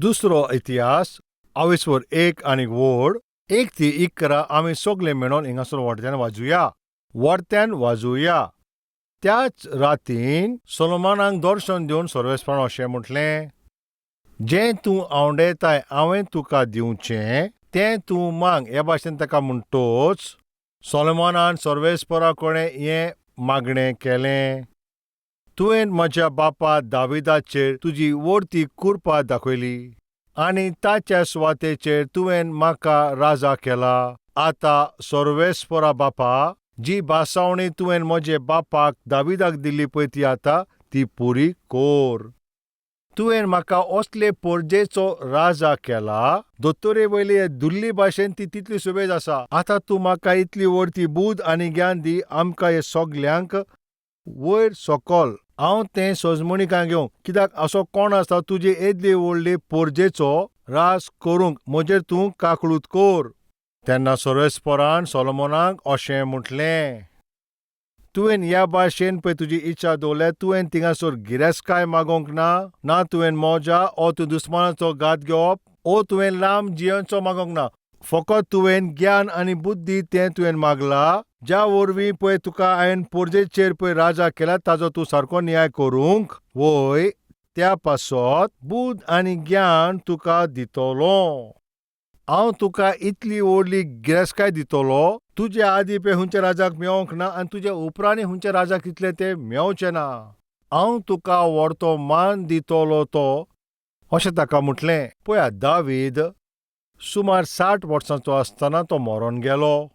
दुसरो इतिहास 21 आनी वोड 1-11 आमी सगळे मेळून हिंगासर व्हडत्यान वाजूया. त्याच रातीन सोलोमोनाक दर्शन दिवन सर्वेस्परान अशें म्हटलें, जें तूं आवडटाय हांवें तुका दिवचें तें तूं माग हे भाशेन ताका म्हणटोच सोलोमोनान सर्वेस्परा कडेन हें मागणें केलें. तुवें म्हज्या बापा दाविदाचेर तुजी वर्ती कृपा दाखयली आनी ताच्या सुवातेचेर तुवें म्हाका राजा केला. आतां सर्वेस्परा बापा, जी बासावणी तुवें म्हजे बापाक दाविदाक दिल्ली पळय ती आतां ती पुरी कोर. तुवें म्हाका असले पोरजेचो राजा केला, दोतोरे वयली हे दुल्ली भाशेन ती तितली सुबेज आसा. आतां तूं म्हाका इतली व्हडती बूद आनी ज्ञान दी आमकां हे सगल्यांक वयर सकल हांव तें सोजमणिकां घेवंक, कित्याक असो कोण आसता तुजे येदले व्हडले पोरजेचो राज करूंक म्हजेर तूं काकळूत कोर. तेन्ना सर्वेस्परान सोलोमोनाक अशें म्हटलें, तुवें ह्या भाशेन पळय तुजी इच्छा दवरल्या, तुवें थिंगासर गिरेस्काय मागोंक ना तुवें मोजा ओ तूं दुस्मानाचो घात घेवप ओ तुवें लांब जियेवचो मागोंक ना. फकत तुवें ज्ञान आनी बुद्धी तें तुवें मागला, ज्या वरवीं पळय तुका हांवें पोरजेचेर पळय राजा केला ताजो तूं सारको न्याय करूंक वय, त्या पासत बुद्ध आनी ज्ञान तुका दितलो. हांव तुका इतली व्हडली गिरेस्काय दितलो, तुजे आदी पळय हुंचे राजाक मेळोंक ना आनी तुजे उपरांनी हुंचे राजाक तितले ते मेळचे ना. हांव तुका व्हडतो मान दितलो तो, अशें ताका म्हटलें. पळया, दावीद सुमार 60 वर्सांचो आसतना तो मरोन गेलो.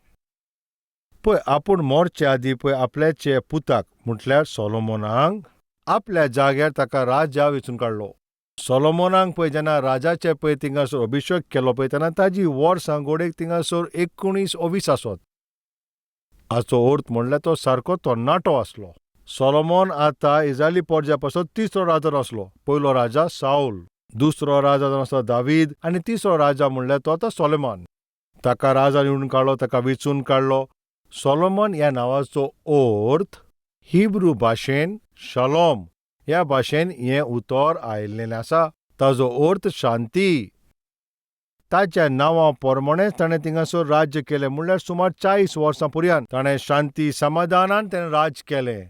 पळय, आपूण मोरचे आदी पळय आपल्याचे पुताक म्हटल्यार सोलोमोनाक आपल्या जाग्यार ताका राजा वेंचून काडलो. सोलोमोनाक पळय जेन्ना राजाचे पळय थिंगासर अभिषेक केलो पळय तेन्ना ताजी वर्सां घोडेक थिंगासर 19-20 आसत. हाचो अर्थ म्हणल्यार तो सारको तरणाटो आसलो. सोलोमोन आतां इस्रायली पोरज्या पासत तिसरो राजा आसलो. पयलो राजा साऊल, दुसरो राजा जावन आसलो दावीद आनी तिसरो राजा म्हणल्यार तो आतां सोलोमोन. ताका राजा निवडून काडलो, ताका वेंचून काडलो. सोलोमोन ह्या नांवाचो अर्थ हिब्रू भाशेन शालोम ह्या भाशेन हें उतर आयिल्लें आसा. ताजो अर्थ शांती. ताच्या नांवा प्रमाणेच ताणें थिंगासर राज्य केलें, म्हणल्यार सुमार 40 वर्सां पर्यंत ताणें शांती समाधानान तेणें राज केलें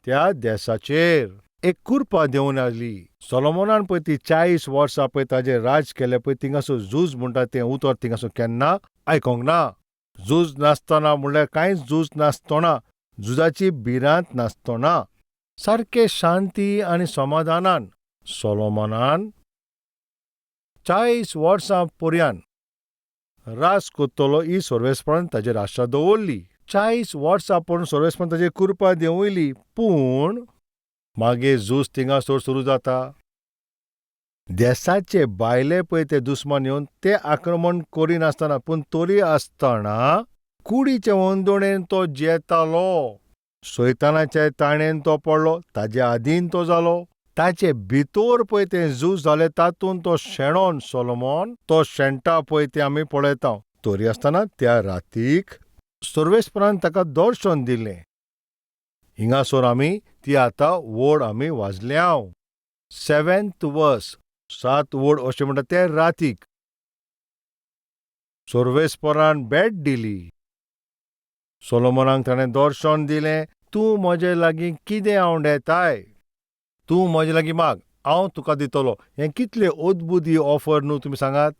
त्या देशाचेर. एक कृपा देंवन आयली. सोलोमोनान पळय ती 40 वर्सां पळय ताजेर राज केलें पळय थिंगासर झूज म्हणटा तें उतर थिंगासर केन्ना आयकोंक ना. झूज नासतना म्हणल्यार कांयच झूज नासतना, झुजाची भिरांत नासतना सारके शांती आनी समाधानान सोलोमोनान 40 वर्सां पर्यंत राज करतलो ही सर्वेस्परान ताजेर आशा दवरली. 40 वर्सां पळोवन सर्वेस्परान ताजेर कृपा देंवयली. पूण मागीर झूज थिंगासर सुरू जाता. देशाचे भायले पळय ते दुस्मान येवन ते आक्रमण करिनासतना पूण तरी आसतना कुडीचे वंदोणेन तो जेतालो. सैतानाच्या ताणेन तो पडलो, ताच्या आदीन तो जालो. ताचे भितर पळय तें झूज जालें तातूंत तो शेणोन सोलोमोन तो शेणटा पळय तें आमी पळयता. तरी आसतना त्या रातीक सर्वेस्परान ताका दर्शन दिलें. हिंगासर आमी ती आतां वड आमी वाजल्या. 7th वर्स 7 वड अशें म्हणटा ते रातीक सर्वेस्परान भेट दिली. सोलोमोनाक ताणें दर्शन दिलें, तूं म्हजे लागीं कितें आवडटाय, तूं म्हजे लागीं माग, हांव तुका दितलो. हें कितलें अद्भुत ही ऑफर न्हू, तुमी सांगात.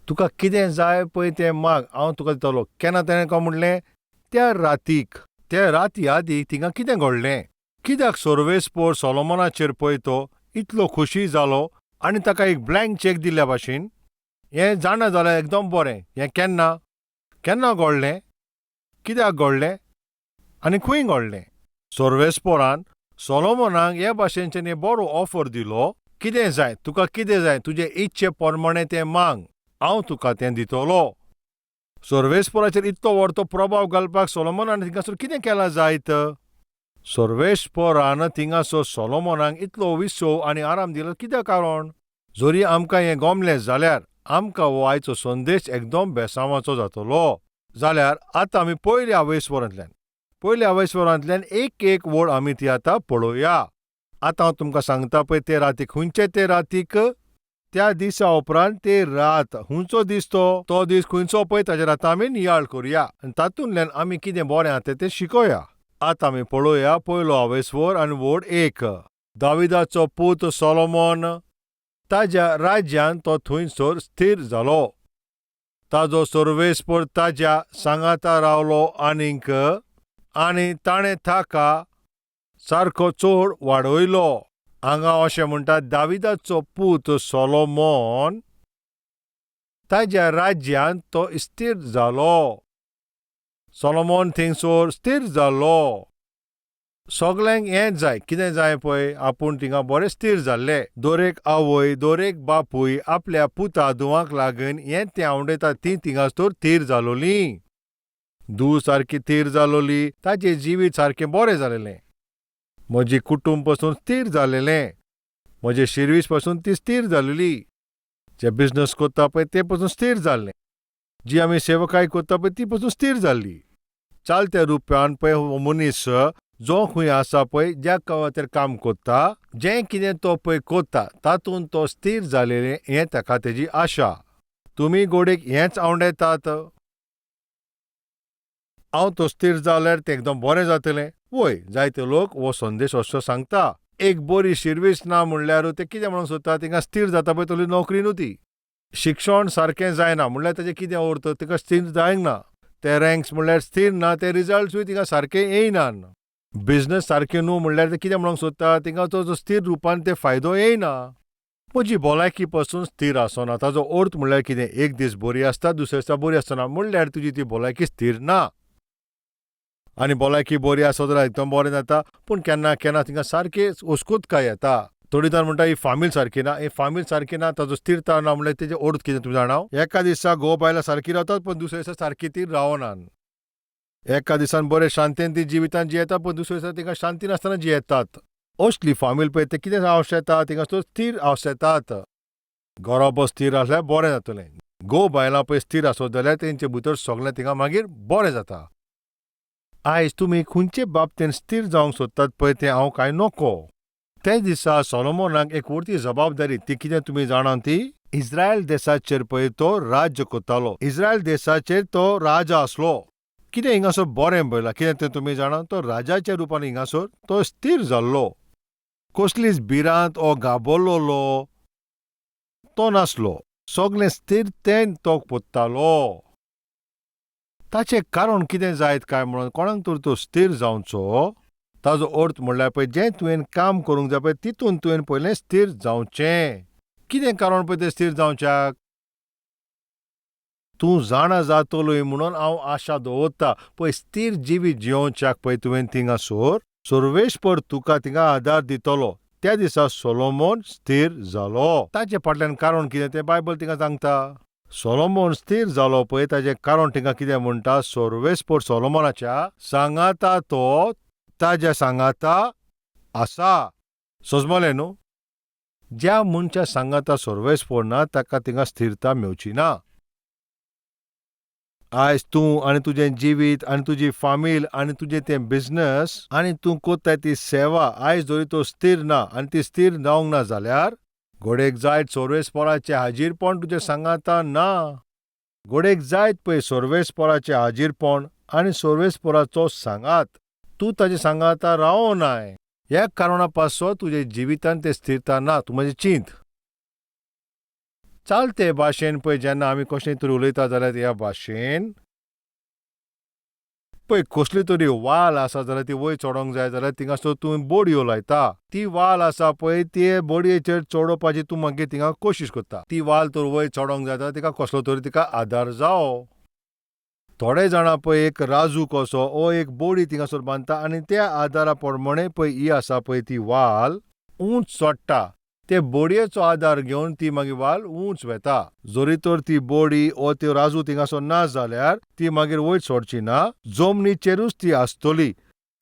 तुका कितें जाय पळय तें माग, हांव तुका दितलो. केन्ना ताणें काय म्हणलें? त्या रातीक. त्या राती आदी थिंगा कितें घडलें? कित्याक सर्वेस्पर सोलोमोनाचेर पळय तो इतलो खुशी जालो आनी ताका एक ब्लँक चॅक दिल्ल्या भाशेन? हें जाणा जाल्यार एकदम बरें. हें केन्ना घडलें, कित्याक घडलें आनी खंय घडलें? सर्वेस्परान सोलोमोनाक हे भाशेनच्यान बरो ऑफर दिलो. कितें जाय, तुका कितें जाय, तुजे इच्छे प्रमाणें तें माग, हांव तुका तें दितलो. सर्वेस्पराचेर इतलो व्हडलो प्रभाव घालपाक सोलोमोनान थिंगासर कितें केलां जायत? सर्वेस्परान थिंगासर सोलोमोनाक इतलो विसव आनी आराम दिलो कित्याक कारण? जरी आमकां हें गमलें जाल्यार आमकां हो आयचो संदेश एकदम बेसांवाचो जातलो. जाल्यार आतां आमी पयल्या आवयस्वरांतल्यान एक वड आमी ती आतां पळोवया. आतां हांव तुमकां सांगता पळय ते रातीक. खंयचे ते रातीक? त्या दिसा उपरांत ते रात हुंचो दिसतो तो दीस खंयचो पळय ताचेर आतां आमी नियाळ करुया आनी तातूंतल्यान आमी कितें बरें आसा तें शिकोया. आतां आमी पळोवया पयलो आवेसवर आनी वोड 1. दाविदाचो पूत सोलोमोन ताज्या राज्यान तो थंयसर स्थिर जालो. ताजो सर्वेस्पर ताज्या सांगाता रावलो आनी ताणें ताका सारको चड वाडयलो. हांगा अशें म्हणटात दाविदाचो पूत सोलोमोन ताज्या राज्यान तो स्थिर जालो. सोलोमोन थंयसर स्थिर जालो. सगल्यांक हें जाय कितें जाय पळय आपूण थिंगा बरें स्थिर जाल्ले. दरेक आवय दरेक बापूय आपल्या पुता धुवांक लागून हें तें आवडयता ती थिंगासर थीर जालोलीं. धूव सारकी थीर जालोली. ताचें जिवीत सारकें बरें जालेलें. म्हजी कुटुंब पासून स्थिर जालेलें. म्हजे शिर्वीस पासून ती स्थिर जालेली. जे बिझनस करता पळय ते पासून स्थिर जाल्लें. जी आमी सेवकाय करता पळय ती पासून स्थिर जाल्ली. चालत्या रुपान पळय हो मनीस जो खंय आसा पळय ज्या खातीर काम करता जें कितें तो पळय करता तातूंत तो स्थिर जालेलें हें ताका तेजी आशा. तुमी गोडेक हेंच आवडयतात. हांव तो स्थिर जाल्यार तें एकदम बरें जातलें. वय जायते लोक हो संदेश असो सांगता. एक बरी शिर्वीस ना म्हणल्यार ते कितें म्हणूंक सोदता थिंगा स्थिर जाता पळय तसली नोकरी न्हू ती. शिक्षण सारकें जायना म्हणल्यार ताचें कितें अर्थ तिका स्थिर जायना ना. ते रँक्स म्हणल्यार स्थिर ना ते रिजल्ट्सूय तिका सारके येयनान. बिझनस सारकें न्हू म्हणल्यार ते कितें म्हणूंक सोदता तिंगा तो स्थिर रुपान ते फायदो येयना. म्हजी भलायकी पासून स्थिर आसना ताजो अर्थ म्हणल्यार कितें एक दीस बरी आसता दुसरे दिसा बरी आसना म्हणल्यार तुजी ती भलायकी स्थिर ना. आनी भलायकी बरी आसत जाल्यार एकदम बरें जाता पूण केन्ना केन्ना तिंगा सारकी ओस्कूतकाय येता. थोडी जाण म्हणटा ही फामील सारकी ना. ही फामील सारकी ना ताजो स्थिरता ना म्हणल्यार तेजे अर्थ कितें तुमी जाणा. एका दिसा घोव बायलां सारकी रावतात पण दुसऱ्या दिसा सारकी ती रावनान. एका दिसान बरे शांतेन ती जिवितान जियेता पण दुसऱ्या दिसा तिका शांती नासतना जियेतात. असली फामील पळय ते कितें आवश्यक येता तिंगा स्थिर आवश्यक येतात. घरा स्थिर आसल्यार बरें जातलें. घोव बायलां पळय स्थिर आसत जाल्यार तेंचे भितर सगळें तिंगा मागीर बरें जाता. आयज तुमी खंयचे बाबतीन स्थिर जावंक सोदतात पळय तें हांव कांय नोको. ते दिसा सोलोमोनाक एक व्हडली जबाबदारी ती कितें तुमी जाणा ती इस्रायल देशाचेर पळय तो राज्य करतालो. इस्रायल देशाचेर तो राजा आसलो. कितें हिंगासर बरें पळयलां कितें तें तुमी जाणा तो राजाच्या रुपान हिंगासर तो स्थिर जाल्लो. कसलीच भिरांत ओ घाबरलोलो तो नासलो. सगळें स्थिरतेन तो पत्तालो. ताचें कारण कितें जायत काय म्हणून कोणाक तर तो स्थिर जावचो ताजो अर्थ म्हणल्यार पळय जें तुवें काम करूंक जाय पळय तितून तुवें पयलें स्थिर जावचें. कितें कारण पळय तें स्थिर जावच्याक तूं जाणा जातलोय म्हणून हांव आशा दवरतां. पळय स्थिर जिवीत जियोवच्याक पळय तुवें थिंगासर सर्वेस्पर तुका थिंगा आदार दितलो. त्या दिसा सोलोमोन स्थिर जालो. ताचे फाटल्यान कारण कितें तें बायबल थिंगा सांगता. सोलोमोन स्थिर जालो पळय ताचें कारण थिंगा कितें म्हणटा सर्वेस्पर सोलोमोनाच्या सांगाता तो ताज्या सांगाता आसा. समजलें न्हू. ज्या मनशा सांगाता सर्वेस्पर ना ताका थिंगा स्थिरता मेवची ना. आयज तूं आनी तुजें जिवीत आनी तुजी फामील आनी तुजें तें बिझनस आनी तूं कोत्ताय ती सेवा आयज जरी तो स्थिर ना आनी ती स्थिर जावंक ना जाल्यार घोडेक जायत सर्वेस्पराचें हाजीरपण तुजें सांगाता ना. घोडेक जायत पळय सर्वेस्पराचें हाजीरपण आनी सर्वेस्पराचो सांगात. तूं ताचे सांगाता रावनाय. ह्या कारणा पासो तुजे जिवितान ते स्थिरता ना. तूं म्हजें चिंत. चालते भाशेन पळय जेन्ना आमी कशें तरी उलयता जाल्यार ह्या भाशेन पळय कसली तरी वाल आसा जाल्यार ती वयर चडोंक जाय जाल्यार थिंगासर तूं बोडयो लायता. ती वाल आसा पळय ते बोडयेचेर चडोवपाची तूं मागीर थिंगा कोशिश करता. ती वाल तर वयर चडोंक जाय जाल्यार तिका कसलो तरी तिका आदार जावो. थोडे जाणां पळय एक राजू कसो ओ एक बोडी थिंगासर बांदता आनी त्या आदारा प्रमाणे पळय ही आसा पळय ती वाल उंच चडटा. ते बोडयेचो आदार घेवन ती मागीर वाल उंच वेता. जरी तर ती बोडी ओ त्यो राजू थिंगासर ना जाल्यार ती मागीर वयर चडची ना. जमनीचेरूच ती आसतली.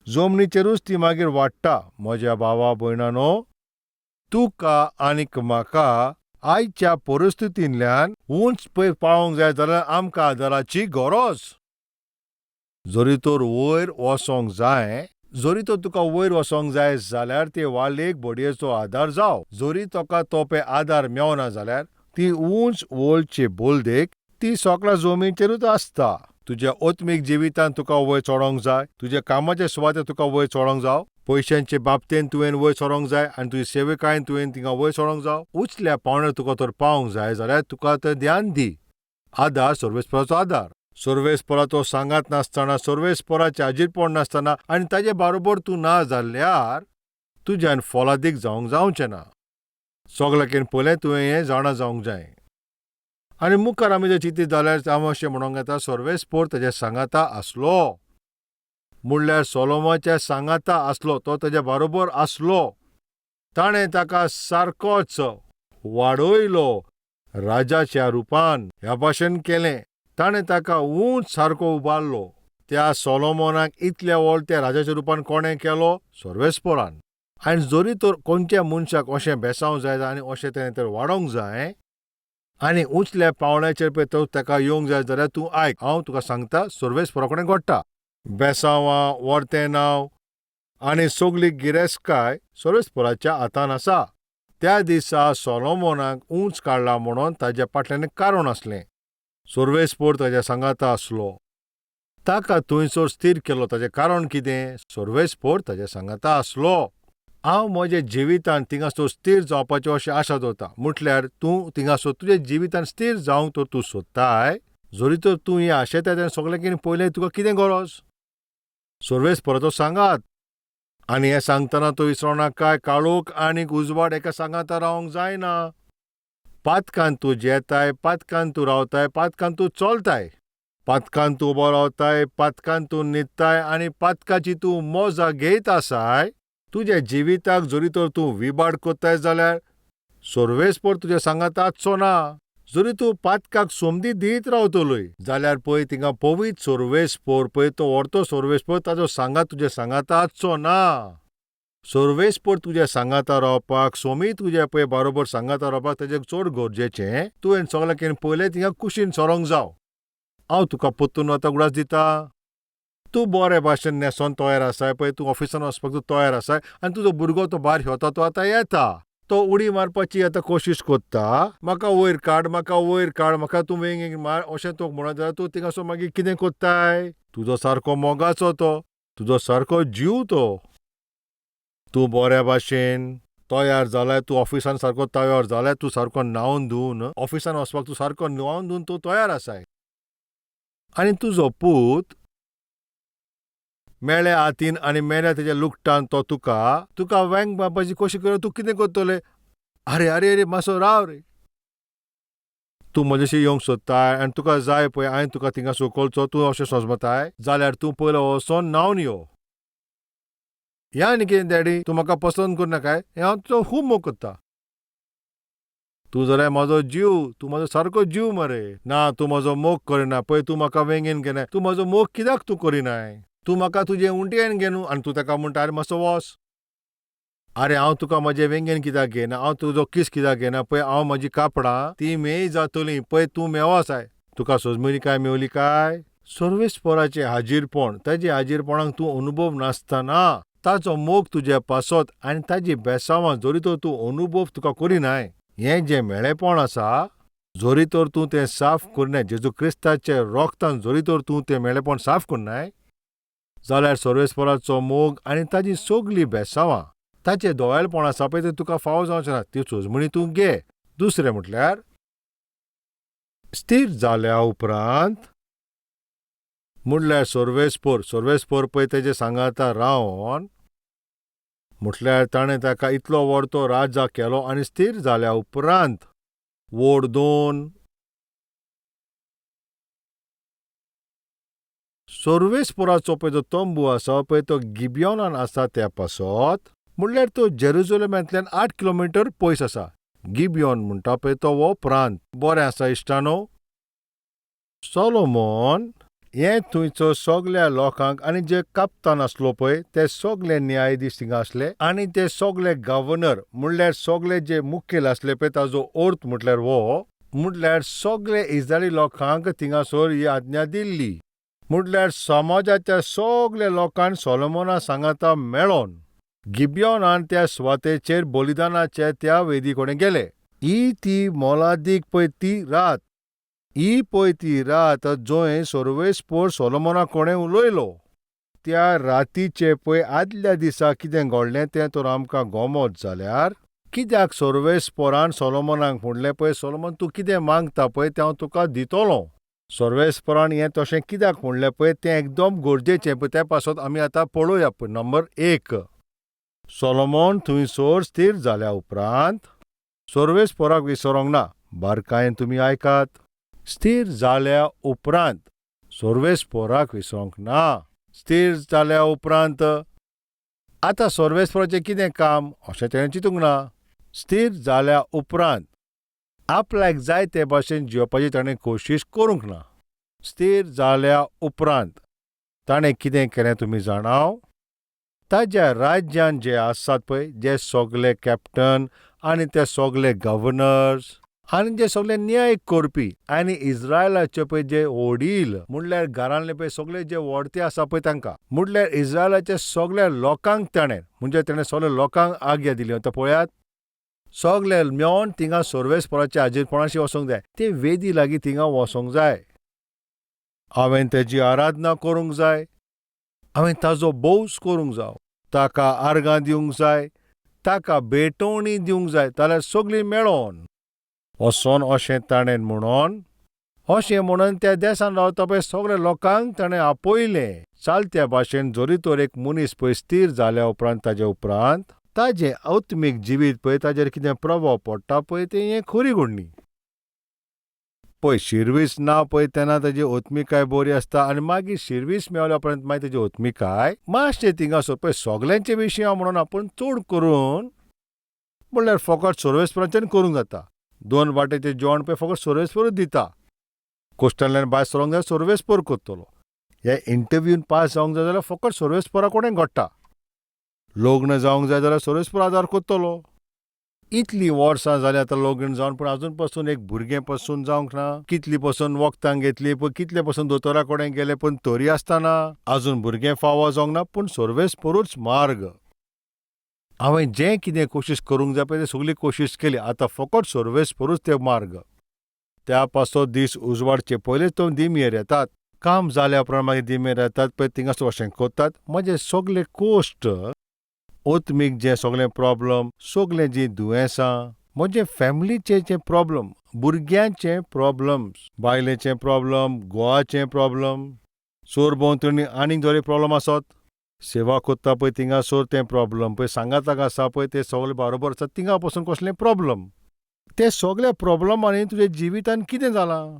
जमनीचेरूच ती मागीर वाडटा. म्हज्या भावा भयणानो तुका आनीक म्हाका आयच्या परिस्थितींतल्यान उंच पळय पावोंक जाय जाल्यार आमकां आदाराची गरज. जरी तर वयर वसोंक जाय जोरी तो तुका वयर वसोंक जाय जाल्यार ते वालेक बडयेचो आदार जाव. जोरी तोका तोपे आदार मेवना जाल्यार ती उंच वोलचे बोलदेक ती सोकला जमीचेरूच आसता. तुज्या ओत्मीक जिवितांत तुका वयर चोडोंक जाय, तुज्या कामाच्या सुवातेर तुका वयर चोडोंक जाव, पयशांचे बाबतींत तुवें वयर चोडोंक जाय आनी तुजी सेविकायेन तुवें तिंगा वयर चोडोंक जाव. उचल्या पावण्यार तुका तर पावंक जाय जाल्यार तुका तर ध्यान दी. आदार सर्वेस्पराचो आदार. सर्वेस्पराचो सांगात नासतना, सर्वेस्पराचें हाजीरपण नासतना आनी ताजे बरोबर तूं ना जाल्ल्यार तुज्यान फलादीक जावंचें ना. सगळ्याकीन पयलें तुवें हें जाणा जावंक जाय. आनी मुखार आमी जर चिंतीत जाल्यार आमी अशें म्हणूंक येता सर्वेस्पर ताच्या सांगाता आसलो. म्हणल्यार सोलोमाच्या सांगाता आसलो, तो ताच्या बरोबर आसलो. ताणें ताका सारकोच वाडयलो राजाच्या रुपान. ह्या भाशेन केलें. ताणें ताका उंच सारको उबारलो. त्या सोलोमोनाक इतल्या व्हड त्या राजाच्या रुपान कोणें केलो? सर्वेस्परान. आनी जोरी तर कोणत्या मनशाक अशें बेसावंक जाय आनी अशें तेणें तर वाडोंक जाय आनी उंचल्या पावण्याचेर पळय तो ताका येवंक जाय जाल्यार तूं आयक, हांव तुका सांगता सर्वेस्परा कडेन घडटा. बेसांवां, वर्तें नांव आनी सगळी गिरेस्तकाय सर्वेस्पराच्या हातान आसा. त्या दिसा सोलोमोनाक उंच काडला म्हणून ताच्या फाटल्यान कारण आसलें. सर्वेस्पर ताच्या सांगाता आसलो. ताका थंयसर स्थिर केलो ताचें कारण कितें? सर्वेस्पर ताच्या सांगाता आसलो. हांव म्हज्या जिवितांत थिंगासर स्थिर जावपाचें अशें आशा दवरतां. म्हटल्यार तूं थिंगासर तुज्या जिवितांत स्थिर जावंक तर तूं सोदताय, जोरी तर तूं हें आशेता तेन्ना सगळ्याकीन पयलें तुका कितें गरज? सर्वेस्पराचो सांगात. आनी हें सांगतना तो विसरो नाका, काळोख आनी उजवाड एका सांगाता रावंक जायना. पातकान तूं जेताय, पातकान तूं रावताय, पातकान तूं चलताय, पातकान तूं उबो रावताय, पातकान तूं न्हिदताय आनी पातकाची तूं मोजा घेयत आसाय. तुज्या जिविताक जोरी तर तूं विबाड कोत्ताय जाल्यार सर्वेस्पर तुज्या सांगाता आसचो ना. जोरी तूं पातकाक सोमती दीत रावतलोय जाल्यार पळय थिंगा पवित्र सर्वेस्पर पळय तो व्हडतो सर्वेस्पर ताचो सांगात तुज्या सांगाता आसचो ना. सर्वेस्पर तुज्या सांगाता रावपाक, सोमी तुज्या पळय बरोबर सांगाता रावपाक ताचें चड गरजेचें तुवें सगळ्याकीन पयलें थिंगा कुशीन सरोंक जाव. हांव तुका पोत्तून वताक उडास दिता. तूं बरे भाशेन न्हेसोन तयार आसाय पळय, तूं ऑफिसान वचपाक तूं तयार आसाय आनी तुजो भुरगो तो भायर येता, तो आतां येता, तो उडी मारपाची आतां कोशिश कोत्ता. म्हाका वयर काड, म्हाका वयर काड, म्हाका तूं वेंगेक मार अशें तो म्हणत जाल्यार तूं थिंगासर मागीर कितें कोत्ताय? तुजो सारको मोगाचो तो, तुजो सारको जीव तो. तूं बऱ्या भाशेन तयार जाल्यार, तूं ऑफिसान सारको तयार जाल्यार, तूं सारको न्हांवन धुवन ऑफिसान वचपाक तूं सारको न्हांवन धुवन तूं तयार आसाय. आनी तुजो पूत मेळ्या हातीन आनी मेळ्या तेज्या लुगटान तो तुका वेंग मारपाची कोशिश करता. तूं कितें करतलें? आरे आरे आरे मातसो राव रे. तूं म्हजेशी येवंक सोदताय आनी तुका जाय पळय हांवें तुका थिंगा सोकोलचो, तूं अशें सोजमताय जाल्यार तूं पयलो वचोन न्हांवन यो. ह्या आनी कितें डॅडी, तूं म्हाका पसंत करना काय? हें हांव तुजो खूब मोग करतां. तूं जाल्यार म्हाजो जीव, तूं म्हाजो सारको जीव मरे. ना, तूं म्हजो मोग करिना पळय, तूं म्हाका वेंगेन घेनाय. तूं म्हजो मोग कित्याक तूं करिनाय? तूं म्हाका तुजे उंटयेन घेनू आनी तूं ताका म्हणटा आरे मातसो वच. आरे हांव तुका म्हजे वेंगेन कित्याक घेयना, हांव तुजो किस कित्याक घेयना पळय, हांव म्हजी कापडां ती मेय जातलीं पळय, तूं मेवसाय. तुका सोजमिणी काय मेवली काय? सर्वेस्पराचें हाजीरपण, ताजे हाजीरपणाक तूं अनुभव नासतना ताचो मोग तुज्या पासत आनी ताजी बेसांवां जोरी तर तूं अनुभव तुका करिनाय, हें जें मेळेपण आसा, जोरी तर तूं तें साफ करिनाय, जेजू क्रिस्ताचे रोगतान जोरी तर तूं तें मेळेपण साफ करनाय जाल्यार सर्वेस्पराचो मोग आनी ताजी सगळीं बेसांवां, ताचें दोळेलपण आसा पळय तें तुका फावो जावचें ना. ती सोजमणी तूं घे. दुसरें म्हटल्यार स्थिर जाल्या उपरांत, म्हणल्यार सर्वेस्पर पळय तेजे सांगाता रावन, म्हटल्यार ताणें ताका इतलो व्हडतो राजा केलो आनी स्थिर जाल्या उपरांत व्हड 2 सर्वेस्पराचो पळय जो तंबू आसा पळय तो गिबियोनान आसा त्या पासत, म्हणल्यार तो जेरुसलेमांतल्यान 8 किलोमीटर पयस आसा. गिबियोन म्हणटा पळय तो हो प्रांत. बरें आसा इश्टानो. सोलोमोन हें थंयचो सगळ्या लोकांक आनी जे काप्तान आसलो पळय ते सगळे न्यायाधीश थिंगा आसले आनी ते सगळे गव्हर्नर म्हणल्यार सगळे जे मुखेल आसले पळय ताजो अर्थ म्हटल्यार सगळे इस्रायली लोकांक थिंगासर ही आज्ञा दिल्ली. म्हटल्यार समाजाच्या सगळ्या लोकांक सोलोमोना सांगाता मेळोन गिबियोनान त्या स्वातेचेर बलिदानाचे त्या वेदी कडेन गेले. ही ती मोलादीक पळय ती रात जंय सर्वेस्पर सोलोमोना कोणें उलयलो. त्या रातीचे पळय आदल्या दिसा कितें घडलें तें तर आमकां गोमोत जाल्यार कित्याक सर्वेस्परान सोलोमोनाक म्हणलें पळय सोलोमोन तूं कितें मागता पळय तें हांव तुका दितलों. सर्वेस्परान हें तशें कित्याक म्हणलें पळय तें एकदम गरजेचें पळय. त्या पासत आमी आतां पळोवया पळय. नंबर 1, सोलोमोन थंयसर स्थिर जाल्या उपरांत सर्वेस्पराक विसरोंक ना. बारकायेन तुमी आयकात. स्थिर जाल्या उपरांत सर्वेस्पराक विसरोंक ना. स्थिर जाल्या उपरांत आतां सर्वेस्पराचें कितें काम अशें तेणें चिंतूंक ना. स्थिर जाल्या उपरांत आपल्याक जाय ते भाशेन जिवपाची ताणें कोशिश करूंक ना. स्थिर जाल्या उपरांत ताणें कितें केलें तुमी जाणाव. ताज्या राज्यान जे आसात पळय जे सगळे कॅप्टन आनी ते सगळे गव्हर्नर्स आनी जे सगळे न्याय करपी आनी इस्रायलाचे पळय जे वडील म्हणल्यार घरांतले पळय सगळे जे व्हडते आसा पळय तांकां म्हणल्यार इस्रायलाच्या सगळ्या लोकांक ताणें सगळ्या लोकांक आज्ञा दिली. आतां पळयात सगळे मेळोन थिंगा सर्वेस्पराच्या हाजीरपणाशी वचोंक जाय. ते वेदी लागीं थिंगा वचोंक जाय. हांवें तेजी आराधना करूंक जाय. हांवें ताजो भोवस करूंक जाय. ताका आर्गां दिवंक जाय. ताका भेटवणी दिवंक जाय. जाल्यार सगळीं मेळोन वचोन अशें ताणें म्हणून त्या देशान रावता पळय सगळ्या लोकांक ताणें आपयलें. चालत्या भाशेन जरी तर एक मनीस पळय स्थिर जाल्या उपरांत ताजे उपरांत ताजें आत्मीक जिवीत पळय ताजेर कितें प्रभाव पडटा पळय तें हें खरी घडणी. पळय शिर्वीस ना पळय तेन्ना ताजी आत्मिकाय बरी आसता आनी मागीर शिर्वीस मेवल्या उपरांत मागीर ताजी आत्मिकाय मातशें थिंगासर पळय सगल्यांचे विशीं हांव म्हणून आपूण चड करून म्हणल्यार फकत सर्वेस्पराच्यान करूंक जाता. 2 वाटेचें जेवण पळय फकत सर्वेस्परूच दिता. कोश्टल्ल्यान भायर सरोंक जाय सर्वेस्पर करतलो. हे इंटरव्यून पास जावंक जाय जाल्यार फकत सर्वेस्परा कडेन घडटा. लग्न जावंक जाय जाल्यार सर्वेस्पर आदार करतलो. इतलीं वर्सां जालीं आतां लग्न जावन पूण आजून पासून एक भुरगें पासून जावंक ना. कितलीं पासून वखदां घेतलीं पळय कितले पासून दोतोरा कडेन गेले पूण तरी आसतना आजून भुरगें फावो जावंक ना. पूण सर्वेस्परूच मार्ग. हांवें जें कितें कोशिश करूंक जाय पळय तें सगळी कोशिश केली. आतां फकत सर्वेस्परूच ते मार्ग. त्या पासत दीस उजवाडचे पयलींच तो दिमेर येतात. काम जाल्या उपरांत मागीर दिमेर येतात पळय थिंगासर अशें करतात. म्हजे सगळे कोश्ट आत्मीक जे सगळे प्रॉब्लम सगळे जीं दुयेंसां म्हजे फॅमिलीचे जे प्रॉब्लम भुरग्यांचे प्रॉब्लम्स बायलेचे प्रॉब्लम घोवाचे प्रॉब्लम सोरभोंवतणी आनीक जरी प्रॉब्लम आसत सेवा कोत्ता पळय थिंगासर तें प्रॉब्लम पळय सांगाताक आसा पळय ते सगळे बरोबर आसात थिंगा पासून कसलें प्रॉब्लम. ते सगळ्या प्रॉब्लमांनी तुज्या जिवितान कितें जालां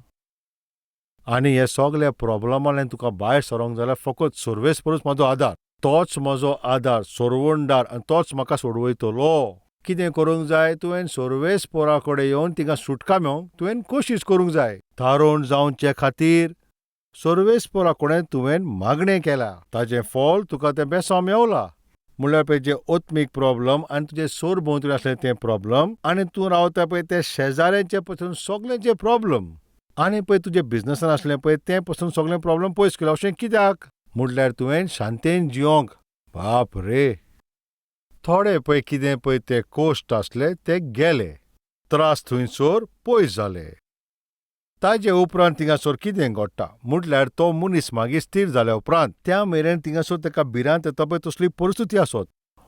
आनी हे सगळ्या प्रॉब्लमांतल्यान तुका भायर सरोंक जाल्यार फकत सर्वेस्परूच म्हजो आदार. तोच म्हजो आदार सोडवणदार आनी तोच म्हाका सोडवयतलो. कितें करूंक जाय तुवें सर्वेस्परा कडेन येवन थिंगा सुटका मेळोवंक तुवें कोशिश करूंक जाय. थारोवन जावचे खातीर सर्वेस्परा कडेन तुवें मागणें केल्या. ताजें फळ तुका तें बेसांव मेवलां. म्हणल्यार पळय जे आत्मीक प्रॉब्लम आनी तुजे सोरभोंवतणी आसले ते प्रॉब्लम आनी तूं रावता पळय ते शेजाऱ्यांचे पासून सगळेंचे प्रॉब्लम आनी पळय तुजे बिझनसान आसलें पळय ते पासून सगळें प्रॉब्लम पयस केलें. अशें कित्याक म्हणल्यार तुवें शांतेन जिवंक. बाप रे थोडे पळय कितें पळय ते कोश्ट आसले ते गेले. त्रास थंयसर पयस जाले. ताजे उपरांत थिंगासर कितें घडटा म्हटल्यार तो मनीस मागीर स्थिर जाल्या उपरांत त्या मेरेन थिंगासर ताका भिरांत येता पळय तसली परिस्थिती आसत.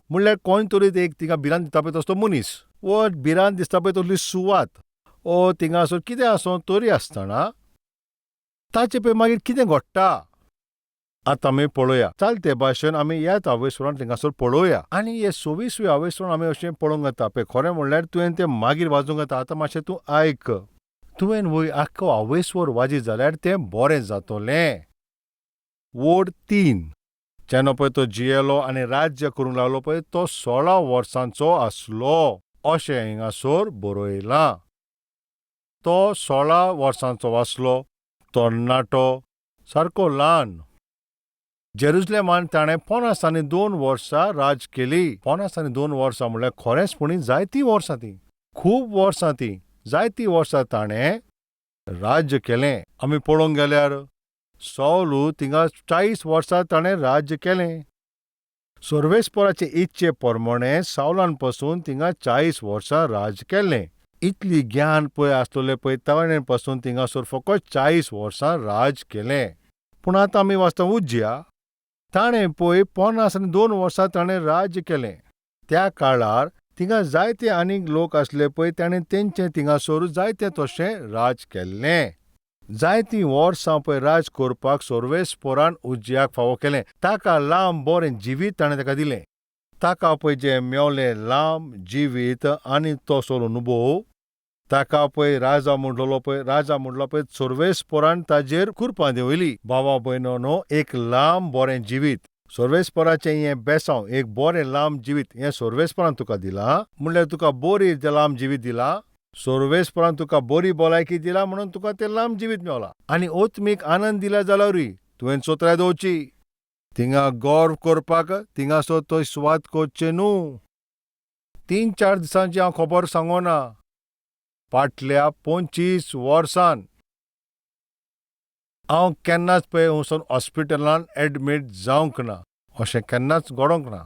म्हणल्यार कोण तरी एक थिंगा भिरांत दिता पळय तसलो मनीस वो भिरांत दिसता पळय तसली सुवात ओ थिंगासर कितें आसो तरी आसतना ताचे पळय मागीर कितें घडटा आतां आमी पळोवया. चालते भाशेन आमी ह्याच आवयसरान थिंगासर पळोवया आनी हे 26वे आवयसरान आमी अशें पळोवंक येता पळय. खरें म्हणल्यार तुवें तें मागीर वाजोवंक येता. आतां मातशें तूं आयक. तुवें वय आख्खो आवयसवर वाजीत जाल्यार तें बरें जातलें. वोड 3 जेन्ना पळय तो जियेलो आनी राज्य करूंक लागलो पळय तो 16 वर्सांचो आसलो अशें हिंगासर बरयलां. तो 16 वर्सांचो आसलो. तरणाटो सारको ल्हान. जेरुसलेमान ताणें 50 आनी 2 वर्सां राज केली. 50 आनी 2 वर्सां म्हणल्यार खरेंचपणी जायतीं वर्सां तीं. खूब वर्सां तीं. जायतीं वर्सां ताणें राज्य केलें. आमी पळोवंक गेल्यार सौलू थिंगा 40 वर्सां ताणें राज्य केलें. सर्वेस्पराचे इच्छे प्रमाणे सावलान पासून थिंगा 40 वर्सां राज्य केलें. इतली ज्ञान पळय आसतलें पळय ताणें पासून थिंगासर फकत 40 वर्सां राज्य केलें. पूण आतां आमी वाचता उज्जिया. ताणें पळय 52 वर्सां ताणें राज्य केलें. त्या काळार थिंगा जायते आनीक लोक आसले पळय ताणें तेंचें थिंगासर जायते तशें राज केल्लें. जायतीं वर्सां पळय राज करपाक सर्वेस्परान उज्जियाक फावो केलें. ताका लांब बरें जिवीत ताणें ताका दिलें. ताका पळय जें मेवलें लांब जिवीत आनी तो सगळो अनुभव, ताका पळय राजा म्हणलो पळय सर्वेस्परान ताजेर कुरपां देंवयलीं. बाबा भयणानो, एक लांब बरें जिवीत, सर्वेस्पराचें हें बेसांव, एक बरें लांब जिवीत हें सर्वेस्परान तुका दिलां. म्हणल्यार तुका बरी लांब जिवीत दिलां. सर्वेस्परान तुका बरी भलायकी दिला म्हणून तुका तें लांब जिवीत मेवलां. आनी ओत्मीक आनंद दिला जाल्यारूय तुवें चोत्राय दवरची. थिंगा गौरव करपाक थिंगासर तो सुवात करचें न्हू. 3-4 दिसांची हांव खबर सांगोना. फाटल्या 25 वर्सां हांव केन्नाच पळय वचून हॉस्पिटलांत एडमीट जावंक ना. अशें केन्नाच घडोंक ना.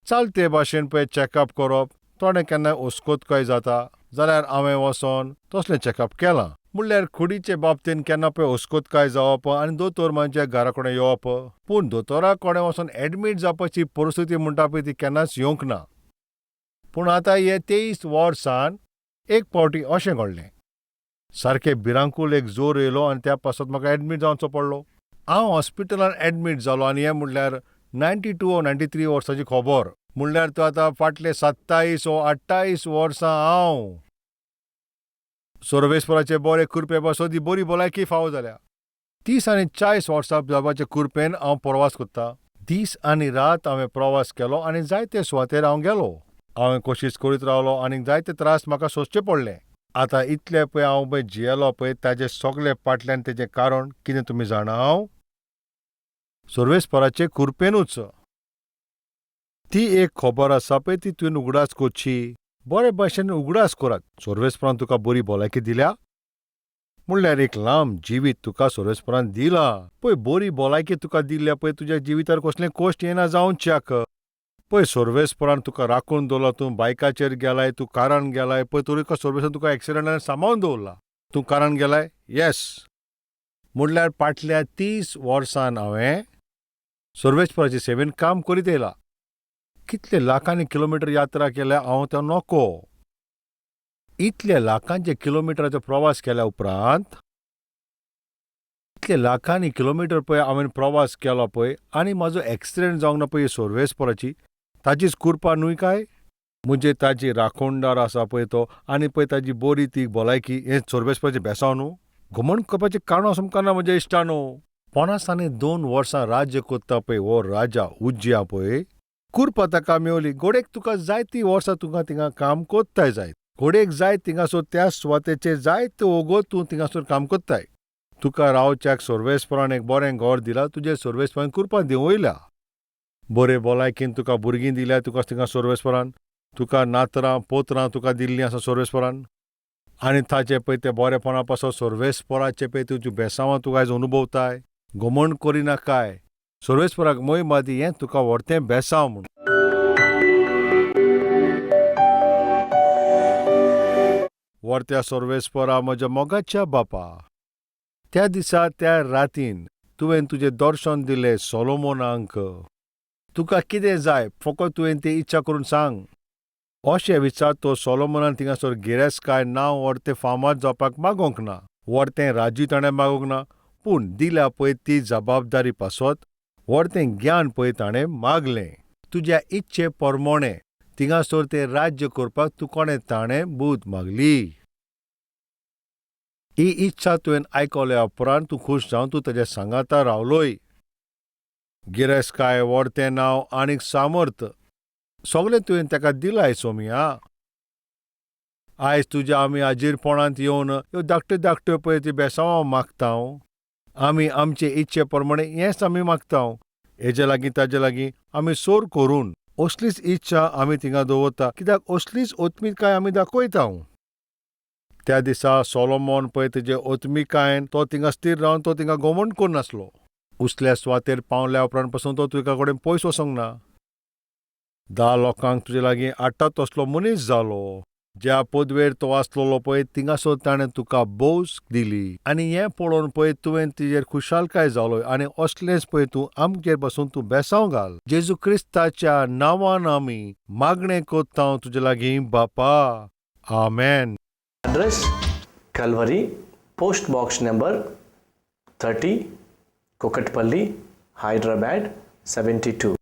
चालते भाशेन पळय चॅकअप करप, थोडें केन्नाय हुस्कोतकाय जाता जाल्यार हांवें वचोन तसलें चॅकअप केलां. म्हणल्यार कुडीचे बाबतींत केन्ना पळय हुस्कोतकाय जावप आनी दोतोर म्हणजे घरा कडेन येवप. पूण दोतोरा कडेन वचोन एडमीट जावपाची परिस्थिती म्हणटा पळय ती केन्नाच येवंक ना. पूण आतां हे 23 वर्सां एक फावटी अशें घडलें. सारकें भिरांकूल एक जोर येयलो आनी त्या पासत म्हाका एडमीट जावचो पडलो. हांव हॉस्पिटलांत एडमीट जालो आनी हें म्हणल्यार 92 वा 93 वर्साची खबर. म्हणल्यार तो आतां फाटले 27 वा 28 वर्सां हांव सर्वेस्पराचे बरे कृपे पासत ही बरी भलायकी फावो जाल्या. 30 आनी 40 वर्सां जावपाचे कृपेन हांव प्रवास करतां. दीस आनी रात हांवें प्रवास केलो आनी जायते सुवातेर हांव गेलो. हांवें कोशिश करीत रावलो आनी जायते त्रास म्हाका सोंसचे पडले. आतां इतलें पळय हांव पळय जियेलो पळय ताजें सगळें फाटल्यान तेजें कारण कितें तुमी जाणा? सर्वेस्पराचे कृपेनूच. ती एक खबर आसा पळय ती तुवें उगडास करची. बरे भाशेन उगडास करात. सर्वेस्परान तुका बरी भलायकी दिल्या. म्हणल्यार एक लांब जिवीत तुका सर्वेस्परान दिलां. पळय बरी भलायकी तुका दिल्या पळय तुज्या जिवितार कसलें कश्ट येना जावच्याक. पळय सर्वेस्परान तुका राखून दवरला. तूं बायकाचेर गेलाय, तूं कारान गेलाय पळय तरी सर्वेस्परान तुका एक्सिडंटान सांबाळून दवरला. तूं कारान गेलाय? येस. म्हणल्यार फाटल्या 30 वर्सां हांवें सर्वेस्पराचे सेवेन काम करीत येयलां. कितले लाखांनी किलोमिटर यात्रा केल्या हांव तो नोको. इतले लाखांचे किलोमिटराचो प्रवास केल्या उपरांत इतले लाखांनी किलोमिटर पळय हांवें प्रवास केलो पळय आनी म्हाजो एक्सिडेंट जावंक ना पळय सर्वेस्पराची, ताचीच कृपा न्हूय काय? म्हणजे ताजी राखणदार आसा पळय तो आनी पळय ताजी बरी ती भलायकी हें सर्वेस्पराचें बेसांव न्हू. घमंड करपाचें कारण आसूंक ना म्हज्या इश्टानो. 52 वर्सां राज्य करता पळय हो राजा उज्जिया पळय, कृपा ताका मेवली. घोडेक तुका जायतीं वर्सां तुका थिंगा काम कोत्ताय जायत. घोडेक जाय थिंगासर त्या सुवातेचेर जायते वगोत तूं थिंगासर काम कोत्ताय. तुका रावच्याक सर्वेस्परान एक बरें घर दिलां. तुजे सर्वेस्परान कृपा देंवयल्या. बरे भलायकीन तुका भुरगीं दिल्या तुका थिंगा सर्वेस्परान. तुका नातरां पोतरां तुका दिल्लीं आसा सर्वेस्परान. आनी ताचे पळय ते बरेपणा पासत सर्वेस्पराचे पळय तुजी बेसांवां तुका आयज अनुभवताय. घमंड करिना काय. सर्वेस्पराक महिमा दी हें तुका व्हडतें बेसांव म्हूण. व्हडत्या सर्वेस्परा म्हज्या मोगाच्या बापा, त्या दिसा त्या रातीन तुवें तुजें दर्शन दिलें सोलोमोनाक. तुका कितें जाय फकत तुवें तें इच्छा करून सांग. अशें विचार तो सोलोमोनान थिंगासर गिरेस्काय नांव व्हडतें फामाद जावपाक मागोंक ना. व्हडतें राज्य ताणें मागोंक ना. पूण दिल्या पळय ती जबाबदारी पासत व्हडतें ज्ञान पळय ताणें मागलें. तुज्या इच्छे प्रमाणे थिंगासर तें राज्य करपाक तूं कोणें ताणें बूद मागली. ही इच्छा तुवें आयकल्या उपरांत तूं खूश जावन तूं ताच्या सांगाता रावलोय. गिरेस्काय, व्हडतें नांव आनीक सामर्थ सगळें तुवें ताका दिलाय सोमिया. आयज तुज्या आमी आजीरपणांत येवन ह्यो धाकट्यो पळय ती बेसांवां मागतांव. आमी आमचे इच्छे प्रमाणे हेंच आमी मागतांव. हेजे लागीं ताजे लागीं आमी सोर करून असलीच इच्छा आमी थिंगा दवरता. कित्याक असलीच ओत्मीतकाय आमी दाखयतांव. त्या दिसा सोलोमोन पळय तेजे ओतमिकायेन तो थिंगा स्थिर रावन तो थिंगा घोमंड करनासलो. उसल्या सुवातेर पावल्या उपरांत पासून तो तुका कडेन पयस वसोंक ना. 10 लोकांक तुजे लागीं हाडटा तसलो मनीस जालो. ज्या पदवेर तो आसलोलो पळय थिंगासर ताणें तुका बोस दिली. आनी हें पळोवन पळय तुवें तिजेर खुशालकाय जालो आनी असलेंच पळय तूं आमचेर पासून तूं बेसांव घाल. जेजू क्रिस्ताच्या नांवान आमी मागणें कोत्ता तुजे लागीं बापा. आमेन. Address Calvary, Post Box number 30, Kokatpalli, Hyderabad 72.